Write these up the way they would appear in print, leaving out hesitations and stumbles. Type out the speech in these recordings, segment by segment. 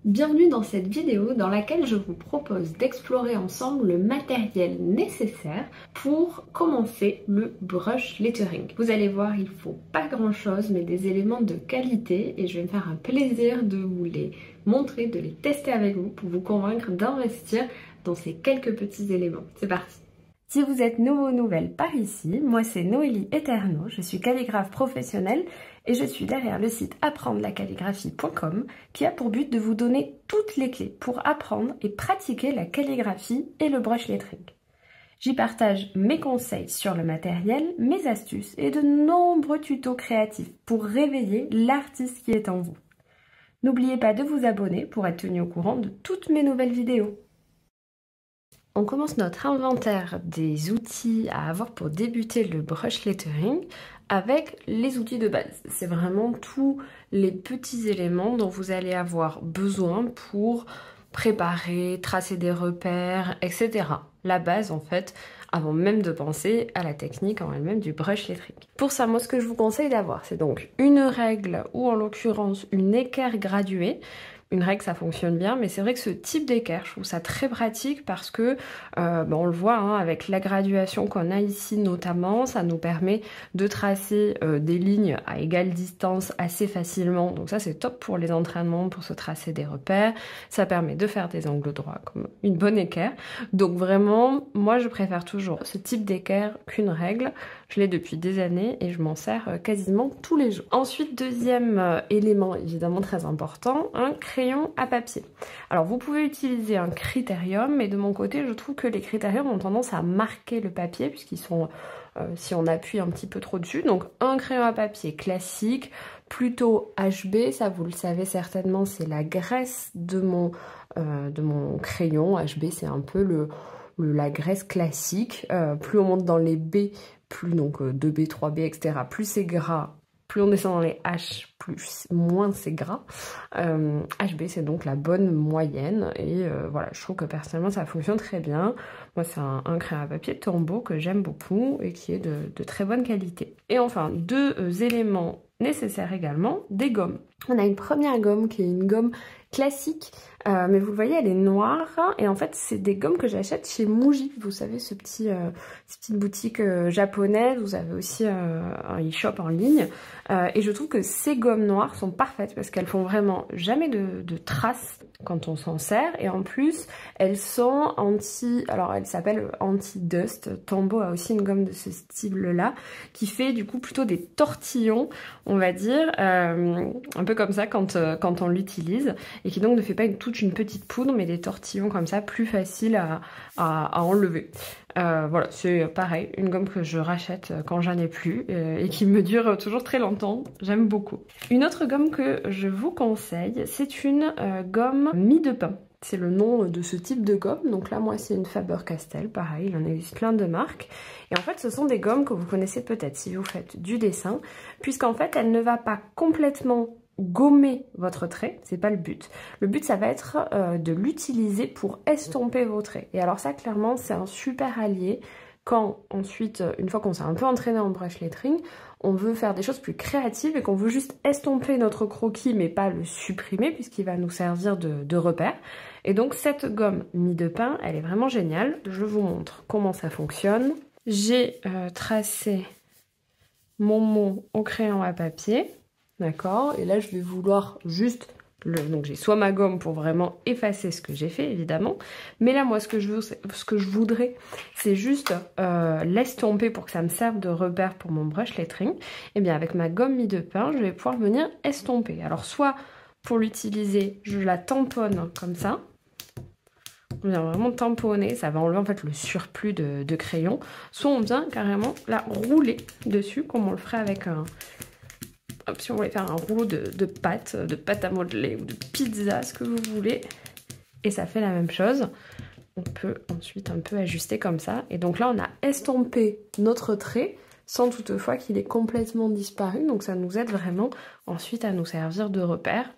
Bienvenue dans cette vidéo dans laquelle je vous propose d'explorer ensemble le matériel nécessaire pour commencer le brush lettering. Vous allez voir, il ne faut pas grand chose mais des éléments de qualité et je vais me faire un plaisir de vous les montrer, de les tester avec vous pour vous convaincre d'investir dans ces quelques petits éléments. C'est parti! Si vous êtes nouveau ou nouvelle par ici, moi c'est Noélie Eterno, je suis calligraphe professionnelle et je suis derrière le site apprendre-la-calligraphie.com qui a pour but de vous donner toutes les clés pour apprendre et pratiquer la calligraphie et le brush lettering. J'y partage mes conseils sur le matériel, mes astuces et de nombreux tutos créatifs pour réveiller l'artiste qui est en vous. N'oubliez pas de vous abonner pour être tenu au courant de toutes mes nouvelles vidéos. On commence notre inventaire des outils à avoir pour débuter le brush lettering avec les outils de base. C'est vraiment tous les petits éléments dont vous allez avoir besoin pour préparer, tracer des repères, etc. La base en fait, avant même de penser à la technique en elle-même du brush lettering. Pour ça, moi ce que je vous conseille d'avoir, c'est donc une règle ou en l'occurrence une équerre graduée. Une règle, ça fonctionne bien, mais c'est vrai que ce type d'équerre, je trouve ça très pratique parce que, on le voit, hein, avec la graduation qu'on a ici notamment, ça nous permet de tracer des lignes à égale distance assez facilement. Donc ça, c'est top pour les entraînements, pour se tracer des repères. Ça permet de faire des angles droits comme une bonne équerre. Donc vraiment, moi, je préfère toujours ce type d'équerre qu'une règle. Je l'ai depuis des années et je m'en sers quasiment tous les jours. Ensuite, deuxième élément évidemment très important, un crayon à papier. Alors vous pouvez utiliser un critérium, mais de mon côté, je trouve que les critériums ont tendance à marquer le papier puisqu'ils sont, si on appuie un petit peu trop dessus, donc un crayon à papier classique, plutôt HB, ça vous le savez certainement, c'est la graisse de mon crayon. HB, c'est un peu la graisse classique. Plus on monte dans les B, plus donc 2B, 3B, etc. Plus c'est gras, plus on descend dans les H, moins c'est gras. HB c'est donc la bonne moyenne et voilà, je trouve que personnellement ça fonctionne très bien. Moi c'est un crayon à papier Tombow que j'aime beaucoup et qui est de très bonne qualité. Et enfin, deux éléments nécessaires également, des gommes. On a une première gomme qui est une gomme classique, mais vous voyez elle est noire et en fait c'est des gommes que j'achète chez Muji, vous savez cette petite boutique japonaise. Vous avez aussi un e-shop en ligne et je trouve que ces gommes noires sont parfaites parce qu'elles font vraiment jamais de traces quand on s'en sert et en plus elles sont alors elle s'appelle anti-dust. Tombow a aussi une gomme de ce style là qui fait du coup plutôt des tortillons, on va dire, un peu comme ça quand on l'utilise et qui donc ne fait pas toute une petite poudre mais des tortillons comme ça plus faciles à enlever. Voilà, c'est pareil, une gomme que je rachète quand j'en ai plus et qui me dure toujours très longtemps, j'aime beaucoup. Une autre gomme que je vous conseille, c'est une gomme mie de pain. C'est le nom de ce type de gomme, donc là moi c'est une Faber-Castell, pareil, il en existe plein de marques. Et en fait ce sont des gommes que vous connaissez peut-être si vous faites du dessin, puisqu'en fait elle ne va pas complètement gommer votre trait, c'est pas le but. Le but ça va être de l'utiliser pour estomper vos traits. Et alors ça clairement c'est un super allié quand ensuite, une fois qu'on s'est un peu entraîné en brush lettering, on veut faire des choses plus créatives et qu'on veut juste estomper notre croquis mais pas le supprimer puisqu'il va nous servir de repère. Et donc cette gomme mie de pain, elle est vraiment géniale. Je vous montre comment ça fonctionne. J'ai tracé mon mot au crayon à papier. D'accord, et là je vais vouloir juste, donc j'ai soit ma gomme pour vraiment effacer ce que j'ai fait évidemment, mais là moi ce que je voudrais c'est juste l'estomper pour que ça me serve de repère pour mon brush lettering. Et bien avec ma gomme mie de pain je vais pouvoir venir estomper. Alors soit pour l'utiliser je la tamponne comme ça, on vient vraiment tamponner, ça va enlever en fait le surplus de crayon, soit on vient carrément la rouler dessus comme on le ferait avec si on voulait faire un rouleau de pâte à modeler ou de pizza, ce que vous voulez. Et ça fait la même chose. On peut ensuite un peu ajuster comme ça. Et donc là, on a estompé notre trait sans toutefois qu'il ait complètement disparu. Donc ça nous aide vraiment ensuite à nous servir de repère.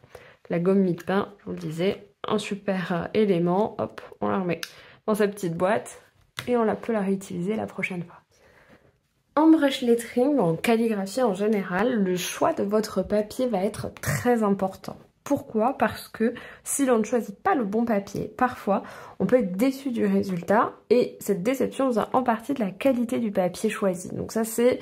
La gomme mie de pain, je vous le disais, un super élément. Hop, on la remet dans sa petite boîte et on peut la réutiliser la prochaine fois. En brush lettering, en calligraphie en général, le choix de votre papier va être très important. Pourquoi? Parce que si l'on ne choisit pas le bon papier, parfois on peut être déçu du résultat et cette déception vient en partie de la qualité du papier choisi. Donc ça c'est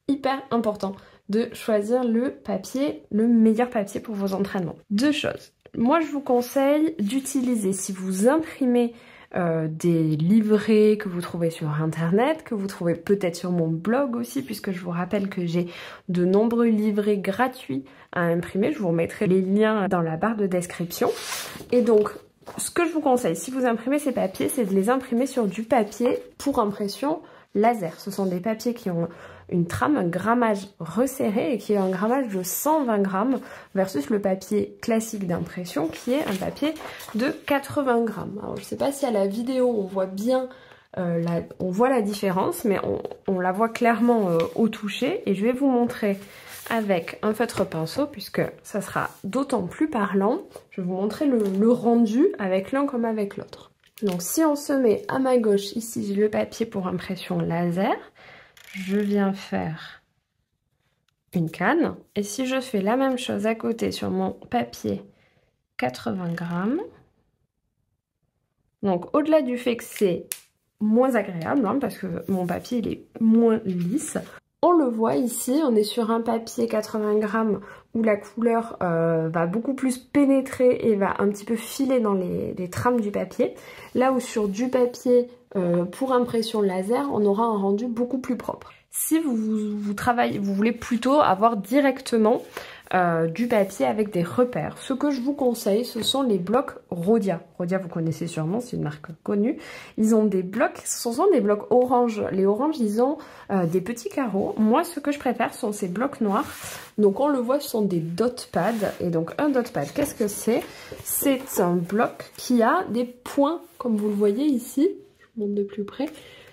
hyper important de choisir le papier, le meilleur papier pour vos entraînements. Deux choses. Moi je vous conseille d'utiliser, si vous imprimez des livrets que vous trouvez sur internet, que vous trouvez peut-être sur mon blog aussi, puisque je vous rappelle que j'ai de nombreux livrets gratuits à imprimer. Je vous remettrai les liens dans la barre de description. Et donc, ce que je vous conseille, si vous imprimez ces papiers, c'est de les imprimer sur du papier pour impression laser. Ce sont des papiers qui ont une trame, un grammage resserré et qui a un grammage de 120 grammes versus le papier classique d'impression qui est un papier de 80 grammes. Alors je ne sais pas si à la vidéo on voit bien, on voit la différence, mais on la voit clairement au toucher et je vais vous montrer avec un feutre pinceau puisque ça sera d'autant plus parlant. Je vais vous montrer le rendu avec l'un comme avec l'autre. Donc si on se met à ma gauche, ici j'ai le papier pour impression laser, je viens faire une canne. Et si je fais la même chose à côté sur mon papier 80 grammes, donc au-delà du fait que c'est moins agréable, hein, parce que mon papier il est moins lisse, on le voit ici, on est sur un papier 80 grammes où la couleur va beaucoup plus pénétrer et va un petit peu filer dans les trames du papier. Là où sur du papier pour impression laser, on aura un rendu beaucoup plus propre. Si vous voulez plutôt avoir directement du papier avec des repères. Ce que je vous conseille, ce sont les blocs Rhodia. Rhodia, vous connaissez sûrement, c'est une marque connue. Ils ont des blocs, ce sont des blocs orange. Les oranges, ils ont des petits carreaux. Moi, ce que je préfère, sont ces blocs noirs. Donc, on le voit, ce sont des dot pads. Et donc, un dot pad, qu'est-ce que c'est? C'est un bloc qui a des points, comme vous le voyez ici. Je vous montre de plus près.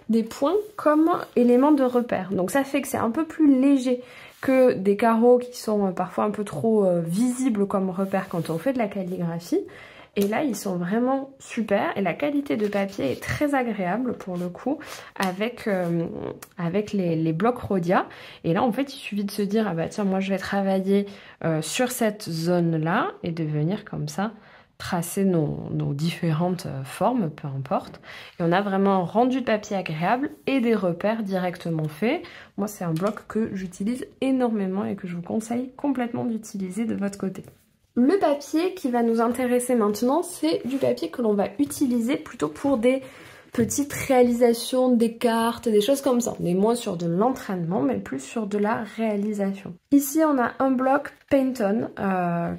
Des points comme éléments de repère. Donc, ça fait que c'est un peu plus léger que des carreaux qui sont parfois un peu trop visibles comme repère quand on fait de la calligraphie. Et là, ils sont vraiment super et la qualité de papier est très agréable pour le coup avec les blocs Rhodia. Et là, en fait, il suffit de se dire, ah bah tiens, moi je vais travailler sur cette zone-là et de venir comme ça tracer nos différentes formes, peu importe. Et on a vraiment un rendu de papier agréable et des repères directement faits. Moi, c'est un bloc que j'utilise énormément et que je vous conseille complètement d'utiliser de votre côté. Le papier qui va nous intéresser maintenant, c'est du papier que l'on va utiliser plutôt pour des petites réalisations, des cartes, des choses comme ça. On est moins sur de l'entraînement, mais plus sur de la réalisation. Ici, on a un bloc Pantone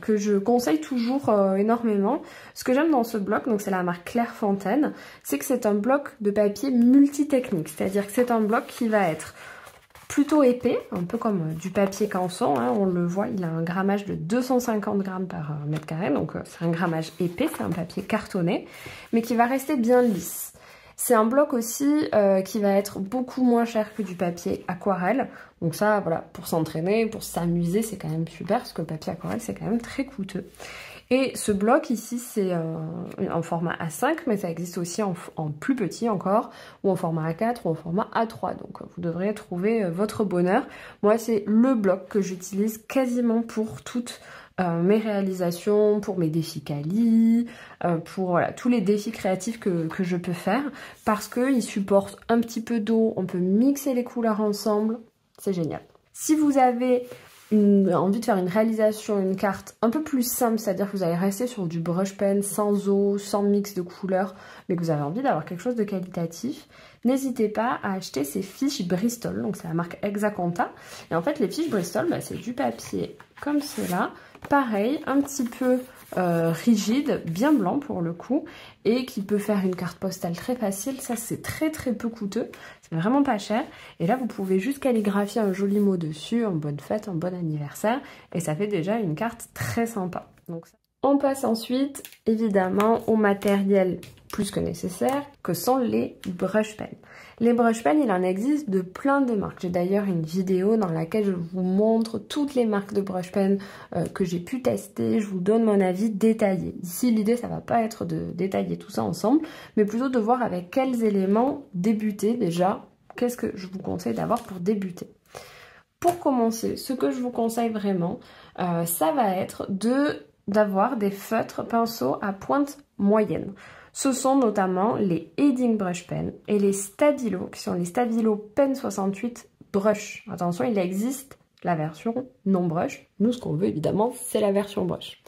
que je conseille toujours énormément. Ce que j'aime dans ce bloc, donc c'est la marque Clairefontaine, c'est que c'est un bloc de papier multitechnique. C'est-à-dire que c'est un bloc qui va être plutôt épais, un peu comme du papier canson, hein, on le voit, il a un grammage de 250 grammes par mètre carré, donc c'est un grammage épais, c'est un papier cartonné, mais qui va rester bien lisse. C'est un bloc aussi qui va être beaucoup moins cher que du papier aquarelle. Donc ça, voilà, pour s'entraîner, pour s'amuser, c'est quand même super parce que le papier aquarelle, c'est quand même très coûteux. Et ce bloc ici, c'est en format A5, mais ça existe aussi en plus petit encore, ou en format A4 ou en format A3. Donc vous devrez trouver votre bonheur. Moi, c'est le bloc que j'utilise quasiment pour toutes mes réalisations, pour mes défis quali, pour voilà, tous les défis créatifs que je peux faire, parce qu'il supporte un petit peu d'eau, on peut mixer les couleurs ensemble, c'est génial. Si vous avez envie de faire une réalisation, une carte un peu plus simple, c'est-à-dire que vous allez rester sur du brush pen sans eau, sans mix de couleurs, mais que vous avez envie d'avoir quelque chose de qualitatif, n'hésitez pas à acheter ces fiches Bristol, donc c'est la marque Exaconta. Et en fait les fiches Bristol, bah, c'est du papier comme cela, pareil, un petit peu rigide, bien blanc pour le coup, et qui peut faire une carte postale très facile. Ça c'est très peu coûteux, c'est vraiment pas cher, et là vous pouvez juste calligraphier un joli mot dessus, en bonne fête, en bon anniversaire, et ça fait déjà une carte très sympa. Donc, on passe ensuite évidemment au matériel plus que nécessaire, que sont les brush pens. Les brush pens, il en existe de plein de marques. J'ai d'ailleurs une vidéo dans laquelle je vous montre toutes les marques de brush pens que j'ai pu tester. Je vous donne mon avis détaillé. Ici, l'idée, ça va pas être de détailler tout ça ensemble, mais plutôt de voir avec quels éléments débuter déjà. Qu'est-ce que je vous conseille d'avoir pour débuter? Pour commencer, ce que je vous conseille vraiment, ça va être de d'avoir des feutres pinceaux à pointe moyenne. Ce sont notamment les Heading Brush Pen et les Stabilo, qui sont les Stabilo Pen 68 Brush. Attention, il existe la version non brush. Nous, ce qu'on veut évidemment, c'est la version brush.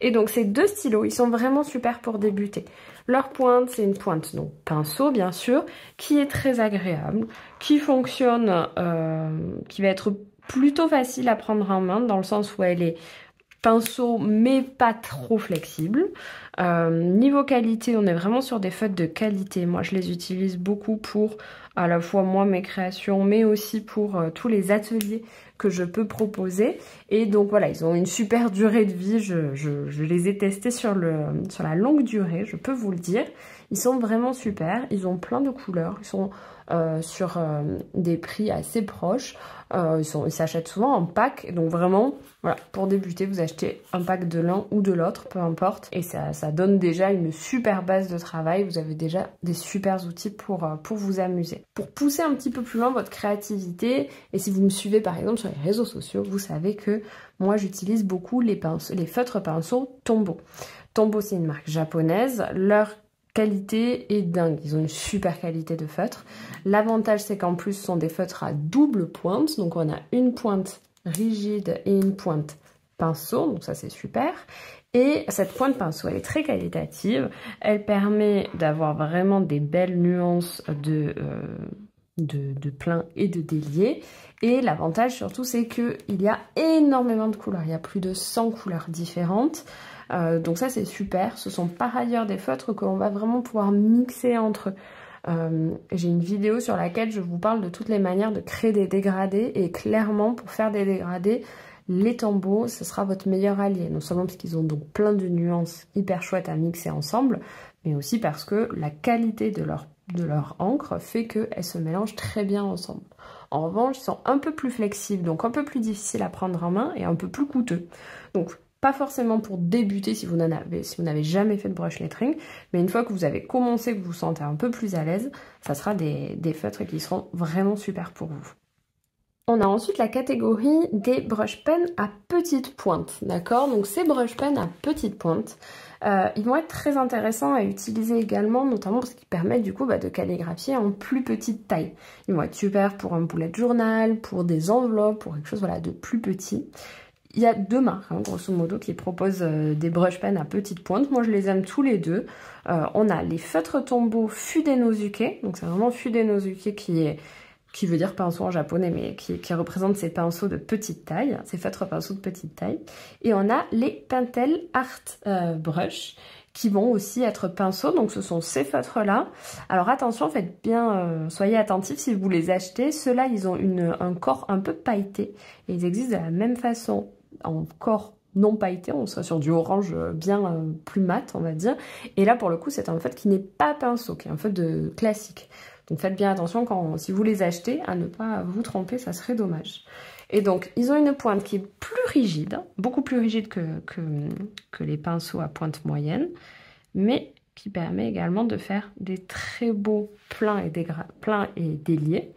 Et donc ces deux stylos, ils sont vraiment super pour débuter. Leur pointe, c'est une pointe donc pinceau bien sûr, qui est très agréable, qui fonctionne, qui va être plutôt facile à prendre en main dans le sens où elle est pinceau mais pas trop flexible. Niveau qualité, on est vraiment sur des feutres de qualité. Moi je les utilise beaucoup pour à la fois moi mes créations mais aussi pour tous les ateliers que je peux proposer. Et donc voilà, ils ont une super durée de vie. Je les ai testés sur la longue durée, je peux vous le dire. Ils sont vraiment super, ils ont plein de couleurs, ils sont sur des prix assez proches. Ils s'achètent souvent en pack, donc vraiment, voilà, pour débuter, vous achetez un pack de l'un ou de l'autre, peu importe, et ça donne déjà une super base de travail. Vous avez déjà des super outils pour vous amuser. Pour pousser un petit peu plus loin votre créativité, et si vous me suivez par exemple sur les réseaux sociaux, vous savez que moi j'utilise beaucoup les feutres pinceaux Tombow. Tombow, c'est une marque japonaise, leur qualité est dingue, ils ont une super qualité de feutre. L'avantage c'est qu'en plus ce sont des feutres à double pointe, donc on a une pointe rigide et une pointe pinceau, donc ça c'est super. Et cette pointe pinceau elle est très qualitative, elle permet d'avoir vraiment des belles nuances de plein et de délié. Et l'avantage surtout c'est qu'il y a énormément de couleurs, il y a plus de 100 couleurs différentes. Donc ça c'est super, ce sont par ailleurs des feutres que l'on va vraiment pouvoir mixer entre eux. J'ai une vidéo sur laquelle je vous parle de toutes les manières de créer des dégradés et clairement pour faire des dégradés, les Tombow ce sera votre meilleur allié. Non seulement parce qu'ils ont donc plein de nuances hyper chouettes à mixer ensemble, mais aussi parce que la qualité de leur encre fait qu'elles se mélangent très bien ensemble. En revanche, ils sont un peu plus flexibles, donc un peu plus difficiles à prendre en main et un peu plus coûteux. Donc pas forcément pour débuter si vous n'avez jamais fait de brush lettering, mais une fois que vous avez commencé, que vous vous sentez un peu plus à l'aise, ça sera des feutres qui seront vraiment super pour vous. On a ensuite la catégorie des brush pens à petite pointe, d'accord? Donc ces brush pens à petite pointe, ils vont être très intéressants à utiliser également, notamment parce qu'ils permettent du coup de calligraphier en plus petite taille. Ils vont être super pour un bullet journal, pour des enveloppes, pour quelque chose de plus petit. Il y a deux marques, grosso modo, qui proposent des brush pens à petite pointe. Moi, je les aime tous les deux. On a les feutres Tombow Fudenosuke. Donc, c'est vraiment Fudenosuke qui veut dire pinceau en japonais, mais qui représente ces pinceaux de petite taille, ces feutres pinceaux de petite taille. Et on a les Pentel Art Brush, qui vont aussi être pinceaux. Donc, ce sont ces feutres-là. Alors, attention, faites bien, soyez attentifs si vous les achetez. Ceux-là, ils ont un corps un peu pailleté. Et ils existent de la même façon en corps non pailleté, on sera sur du orange bien plus mat on va dire, et là pour le coup c'est un feutre qui n'est pas pinceau, qui est un feutre classique, donc faites bien attention si vous les achetez à ne pas vous tromper, ça serait dommage. Et donc ils ont une pointe qui est plus rigide, beaucoup plus rigide que les pinceaux à pointe moyenne, mais qui permet également de faire des très beaux pleins et déliés.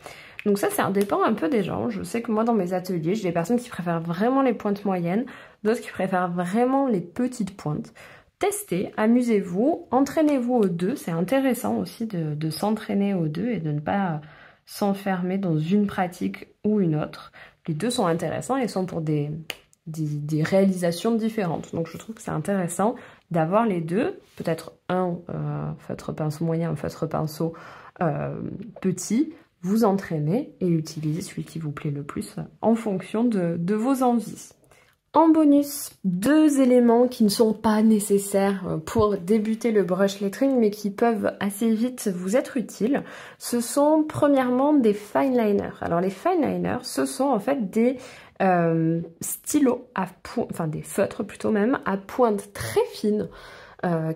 Donc ça dépend un peu des gens. Je sais que moi dans mes ateliers, j'ai des personnes qui préfèrent vraiment les pointes moyennes, d'autres qui préfèrent vraiment les petites pointes. Testez, amusez-vous, entraînez-vous aux deux. C'est intéressant aussi de s'entraîner aux deux et de ne pas s'enfermer dans une pratique ou une autre. Les deux sont intéressants et sont pour des réalisations différentes. Donc je trouve que c'est intéressant d'avoir les deux, peut-être un feutre pinceau moyen, un feutre pinceau petit, vous entraînez et utilisez celui qui vous plaît le plus en fonction de vos envies. En bonus, deux éléments qui ne sont pas nécessaires pour débuter le brush lettering mais qui peuvent assez vite vous être utiles. Ce sont premièrement des fine liners. Alors les fine liners, ce sont en fait des stylos des feutres plutôt même à pointe très fine.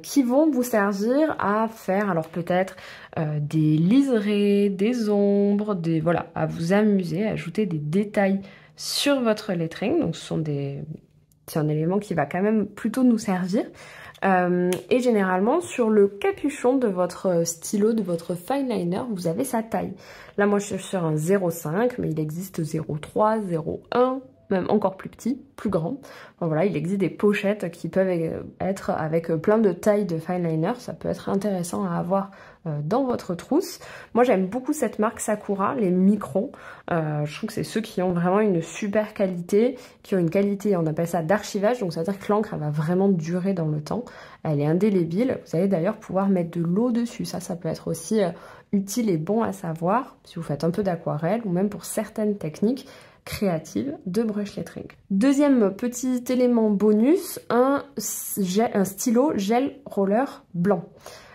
Qui vont vous servir à faire alors peut-être des liserés, des ombres, voilà, à vous amuser, à ajouter des détails sur votre lettering. Donc c'est un élément qui va quand même plutôt nous servir. Et généralement sur le capuchon de votre stylo, de votre fine liner, vous avez sa taille. Là moi je suis sur un 0,5 mais il existe 0,3, 0,1, même encore plus petit, plus grand. Bon, voilà, il existe des pochettes qui peuvent être avec plein de tailles de fine liner. Ça peut être intéressant à avoir dans votre trousse. Moi j'aime beaucoup cette marque Sakura, les microns. Je trouve que c'est ceux qui ont vraiment une super qualité, qui ont une qualité, on appelle ça d'archivage, donc ça veut dire que l'encre elle va vraiment durer dans le temps. Elle est indélébile. Vous allez d'ailleurs pouvoir mettre de l'eau dessus. Ça peut être aussi utile et bon à savoir si vous faites un peu d'aquarelle ou même pour certaines techniques créatives de brush lettering. Deuxième petit élément bonus, un stylo gel roller blanc.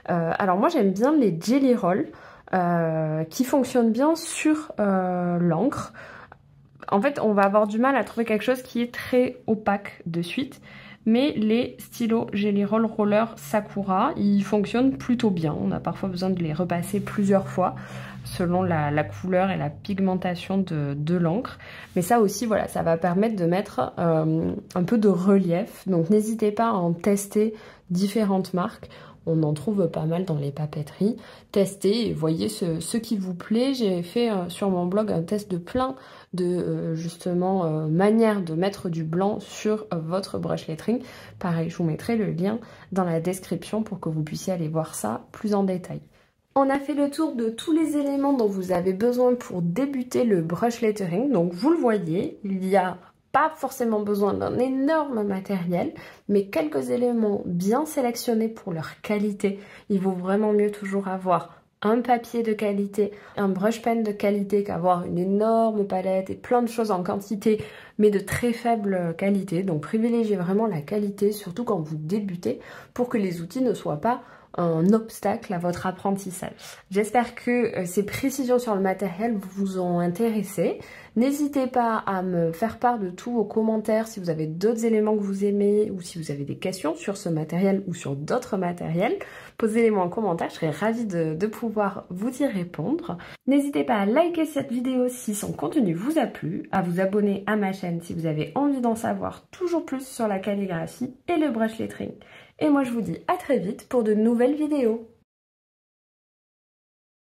Alors moi j'aime bien les Jelly Roll qui fonctionnent bien sur l'encre. En fait on va avoir du mal à trouver quelque chose qui est très opaque de suite. Mais les stylos Jelly Roll Roller Sakura, ils fonctionnent plutôt bien. On a parfois besoin de les repasser plusieurs fois selon la couleur et la pigmentation de l'encre. Mais ça aussi, voilà, ça va permettre de mettre un peu de relief. Donc n'hésitez pas à en tester différentes marques. On en trouve pas mal dans les papeteries. Testez et voyez ce qui vous plaît. J'ai fait sur mon blog un test de plein de justement manières de mettre du blanc sur votre brush lettering. Pareil, je vous mettrai le lien dans la description pour que vous puissiez aller voir ça plus en détail. On a fait le tour de tous les éléments dont vous avez besoin pour débuter le brush lettering. Donc vous le voyez, il y a pas forcément besoin d'un énorme matériel, mais quelques éléments bien sélectionnés pour leur qualité. Il vaut vraiment mieux toujours avoir un papier de qualité, un brush pen de qualité qu'avoir une énorme palette et plein de choses en quantité, mais de très faible qualité. Donc privilégiez vraiment la qualité, surtout quand vous débutez, pour que les outils ne soient pas un obstacle à votre apprentissage. J'espère que ces précisions sur le matériel vous ont intéressé. N'hésitez pas à me faire part de tous vos commentaires si vous avez d'autres éléments que vous aimez ou si vous avez des questions sur ce matériel ou sur d'autres matériels. Posez-les-moi en commentaire, je serai ravie de pouvoir vous y répondre. N'hésitez pas à liker cette vidéo si son contenu vous a plu, à vous abonner à ma chaîne si vous avez envie d'en savoir toujours plus sur la calligraphie et le brush lettering. Et moi je vous dis à très vite pour de nouvelles vidéos.